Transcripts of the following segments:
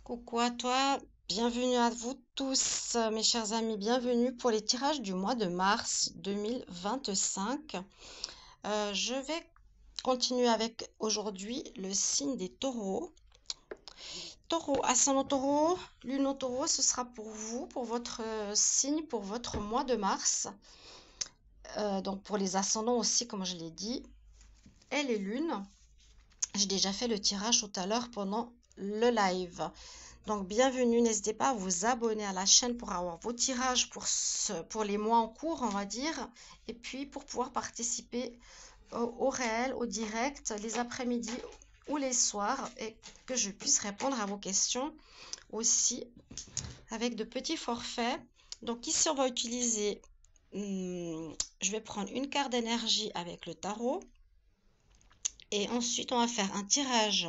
Coucou à toi, bienvenue à vous tous, mes chers amis, bienvenue pour les tirages du mois de mars 2025. Je vais continuer avec aujourd'hui le signe des taureaux. Taureau, ascendant taureau, lune en taureau, ce sera pour vous, pour votre signe, pour votre mois de mars. Donc pour les ascendants aussi, comme je l'ai dit, et les lunes. J'ai déjà fait le tirage tout à l'heure pendant le live. Donc bienvenue, n'hésitez pas à vous abonner à la chaîne pour avoir vos tirages pour les mois en cours, on va dire, et puis pour pouvoir participer au réel, au direct, les après-midi ou les soirs, et que je puisse répondre à vos questions aussi avec de petits forfaits. Donc ici, on va utiliser, je vais prendre une carte d'énergie avec le tarot, et ensuite on va faire un tirage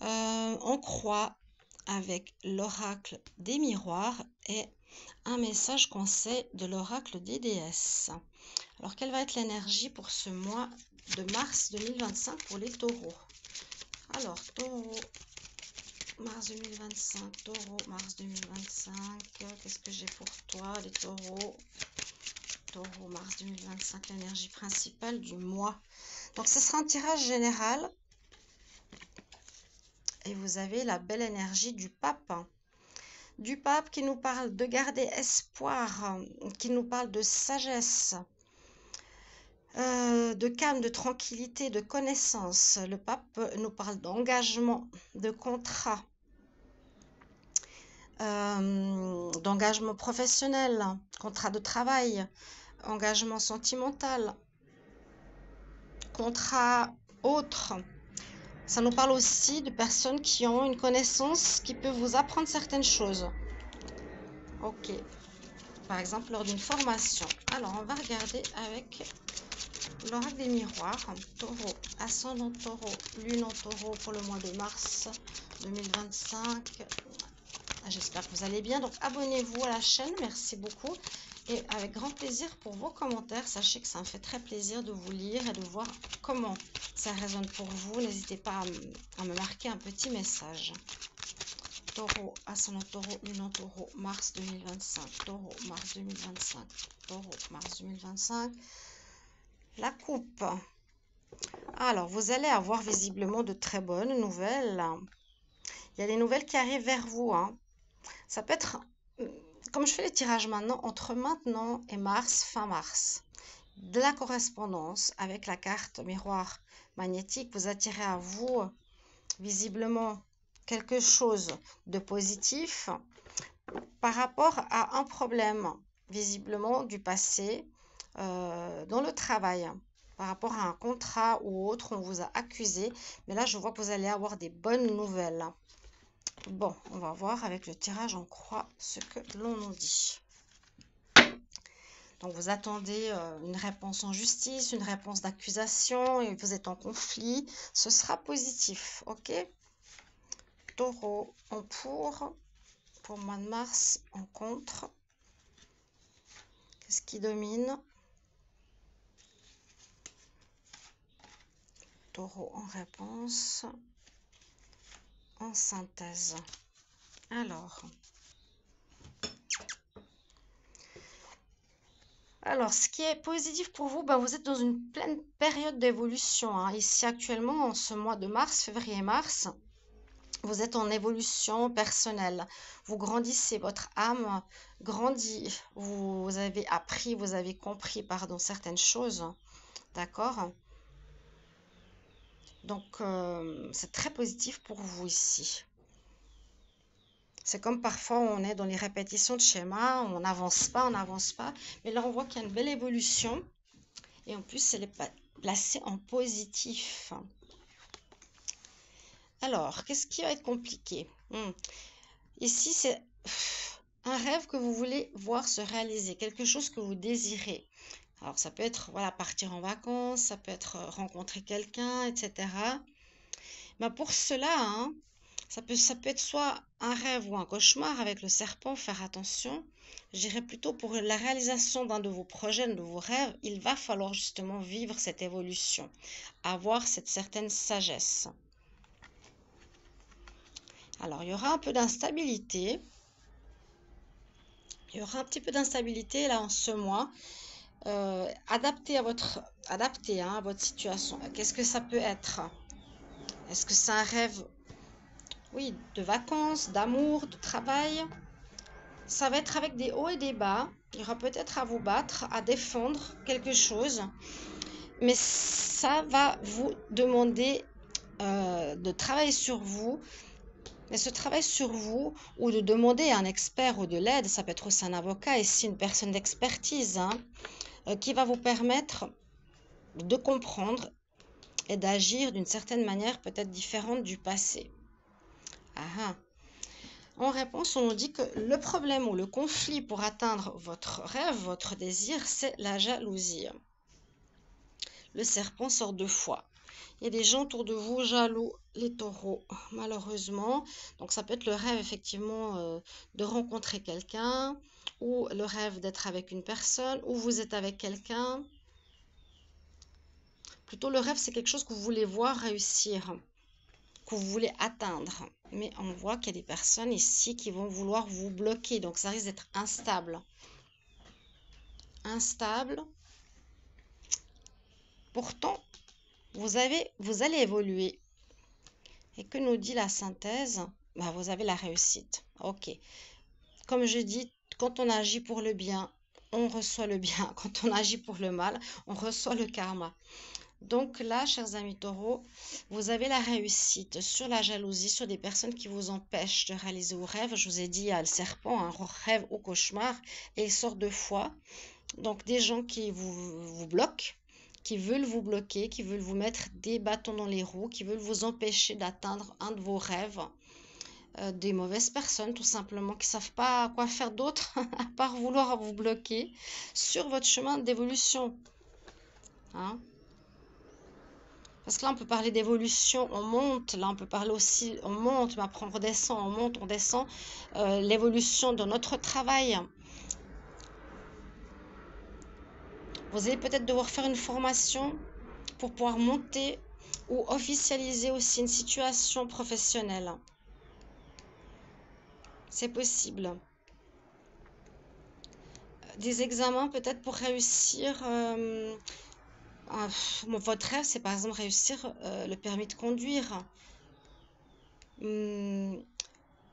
en croix avec l'oracle des miroirs et un message conseil de l'oracle des déesses. Alors, quelle va être l'énergie pour ce mois de mars 2025 pour les taureaux? Alors, taureau, mars 2025, taureau, mars 2025, qu'est-ce que j'ai pour toi, les taureaux? Taureau, mars 2025, l'énergie principale du mois. Donc, ce sera un tirage général. Et vous avez la belle énergie du pape. Du pape qui nous parle de garder espoir, qui nous parle de sagesse, de calme, de tranquillité, de connaissance. Le pape nous parle d'engagement, de contrat, d'engagement professionnel, contrat de travail, engagement sentimental, contrat autre. Ça nous parle aussi de personnes qui ont une connaissance qui peut vous apprendre certaines choses. Ok. Par exemple, lors d'une formation. Alors, on va regarder avec l'oracle des miroirs. Taureau, ascendant taureau, lune en taureau pour le mois de mars 2025. J'espère que vous allez bien. Donc, abonnez-vous à la chaîne. Merci beaucoup. Et avec grand plaisir pour vos commentaires. Sachez que ça me fait très plaisir de vous lire et de voir comment ça résonne pour vous. N'hésitez pas à me marquer un petit message. Taureau, ascendant taureau, lune en taureau, mars 2025. Taureau, mars 2025. Taureau, mars 2025. La coupe. Alors, vous allez avoir visiblement de très bonnes nouvelles. Il y a des nouvelles qui arrivent vers vous. Ça peut être, comme je fais les tirages maintenant, entre maintenant et mars, fin mars. De la correspondance avec la carte miroir magnétique, vous attirez à vous visiblement quelque chose de positif par rapport à un problème visiblement du passé dans le travail, par rapport à un contrat ou autre, on vous a accusé, mais là je vois que vous allez avoir des bonnes nouvelles. Bon, on va voir avec le tirage en croix ce que l'on nous dit. Donc vous attendez une réponse en justice, une réponse d'accusation et vous êtes en conflit, ce sera positif, ok? Taureau en pour le mois de mars, en contre. Qu'est-ce qui domine? Taureau en réponse, en synthèse. Alors, ce qui est positif pour vous, vous êtes dans une pleine période d'évolution. Ici, actuellement, en ce mois de mars, février-mars, vous êtes en évolution personnelle. Vous grandissez, votre âme grandit. Vous avez appris, vous avez compris, pardon, certaines choses. D'accord? Donc, c'est très positif pour vous ici. C'est comme parfois on est dans les répétitions de schémas, on n'avance pas, on n'avance pas. Mais là, on voit qu'il y a une belle évolution. Et en plus, elle est placée en positif. Alors, qu'est-ce qui va être compliqué? Ici, c'est un rêve que vous voulez voir se réaliser, quelque chose que vous désirez. Alors, ça peut être voilà, partir en vacances, ça peut être rencontrer quelqu'un, etc. Pour cela, ça peut être soit un rêve ou un cauchemar avec le serpent, faire attention. Je dirais plutôt pour la réalisation d'un de vos projets, de vos rêves, il va falloir justement vivre cette évolution, avoir cette certaine sagesse. Alors, il y aura un peu d'instabilité. Il y aura un petit peu d'instabilité là en ce mois. Adapté hein, à votre situation. Qu'est-ce que ça peut être? Est-ce que c'est un rêve, oui, de vacances, d'amour, de travail? Ça va être avec des hauts et des bas. Il y aura peut-être à vous battre, à défendre quelque chose. Mais ça va vous demander de travailler sur vous. Mais ce travail sur vous, ou de demander à un expert ou de l'aide, ça peut être aussi un avocat, ici une personne d'expertise, hein, qui va vous permettre de comprendre et d'agir d'une certaine manière peut-être différente du passé. Ah, ah. En réponse, on nous dit que le problème ou le conflit pour atteindre votre rêve, votre désir, c'est la jalousie. Le serpent sort deux fois. Il y a des gens autour de vous jaloux, les taureaux, malheureusement. Donc ça peut être le rêve effectivement de rencontrer quelqu'un, ou le rêve d'être avec une personne, ou vous êtes avec quelqu'un. Plutôt le rêve, c'est quelque chose que vous voulez voir réussir, que vous voulez atteindre. Mais on voit qu'il y a des personnes ici qui vont vouloir vous bloquer. Donc ça risque d'être instable. Instable. Pourtant, vous allez évoluer. Et que nous dit la synthèse? Bah, vous avez la réussite. Ok. Comme je dis, quand on agit pour le bien, on reçoit le bien. Quand on agit pour le mal, on reçoit le karma. Donc là, chers amis taureaux, vous avez la réussite sur la jalousie, sur des personnes qui vous empêchent de réaliser vos rêves. Je vous ai dit, il y a le serpent, un rêve ou cauchemar, et il sort deux fois. Donc des gens qui vous bloquent, qui veulent vous bloquer, qui veulent vous mettre des bâtons dans les roues, qui veulent vous empêcher d'atteindre un de vos rêves. Des mauvaises personnes tout simplement qui ne savent pas quoi faire d'autre à part vouloir vous bloquer sur votre chemin d'évolution. Hein? Parce que là, on peut parler d'évolution, on monte. Là, on peut parler aussi, on monte, mais après on redescend, on monte, on descend. L'évolution de notre travail. Vous allez peut-être devoir faire une formation pour pouvoir monter ou officialiser aussi une situation professionnelle. C'est possible. Des examens peut-être pour réussir. Votre rêve, c'est par exemple réussir le permis de conduire.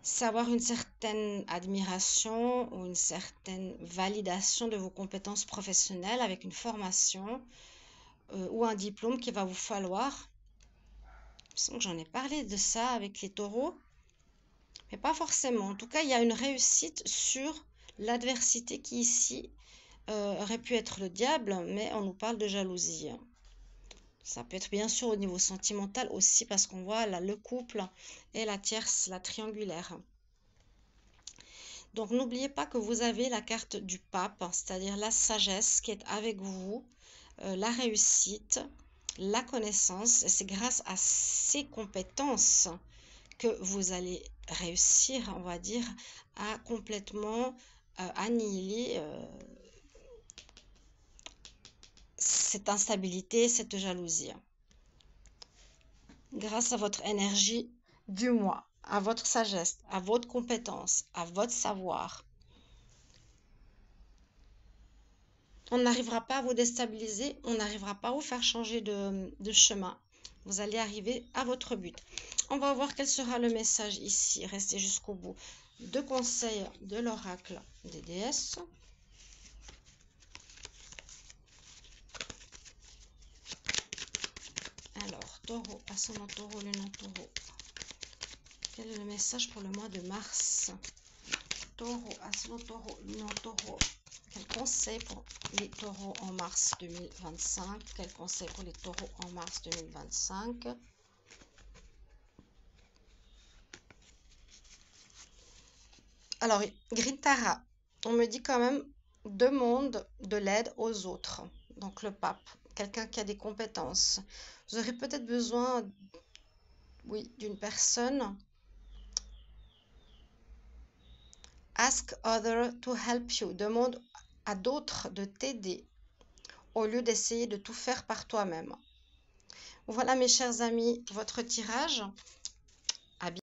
C'est avoir une certaine admiration ou une certaine validation de vos compétences professionnelles avec une formation ou un diplôme qu'il va vous falloir. Je sens que j'en ai parlé de ça avec les taureaux, mais pas forcément. En tout cas, il y a une réussite sur l'adversité qui ici aurait pu être le diable, mais on nous parle de jalousie. Ça peut être bien sûr au niveau sentimental aussi parce qu'on voit là le couple et la tierce, la triangulaire. Donc n'oubliez pas que vous avez la carte du pape, c'est-à-dire la sagesse qui est avec vous, la réussite, la connaissance. Et c'est grâce à ces compétences que vous allez réussir, on va dire, à complètement annihiler cette instabilité, cette jalousie. Grâce à votre énergie du moi, à votre sagesse, à votre compétence, à votre savoir. On n'arrivera pas à vous déstabiliser, on n'arrivera pas à vous faire changer de chemin. Vous allez arriver à votre but. On va voir quel sera le message ici. Restez jusqu'au bout. Deux conseils de l'oracle des déesses. Alors, taureau, ascendant taureau, lunan taureau. Quel est le message pour le mois de mars? Taureau, ascendant taureau, lunan taureau. Quel conseil pour les taureaux en mars 2025? Quel conseil pour les taureaux en mars 2025? Alors, Gritara, on me dit quand même, demande de l'aide aux autres. Donc, le pape, quelqu'un qui a des compétences. Vous aurez peut-être besoin, oui, d'une personne. Ask others to help you. Demande à d'autres de t'aider au lieu d'essayer de tout faire par toi-même. Voilà mes chers amis, votre tirage.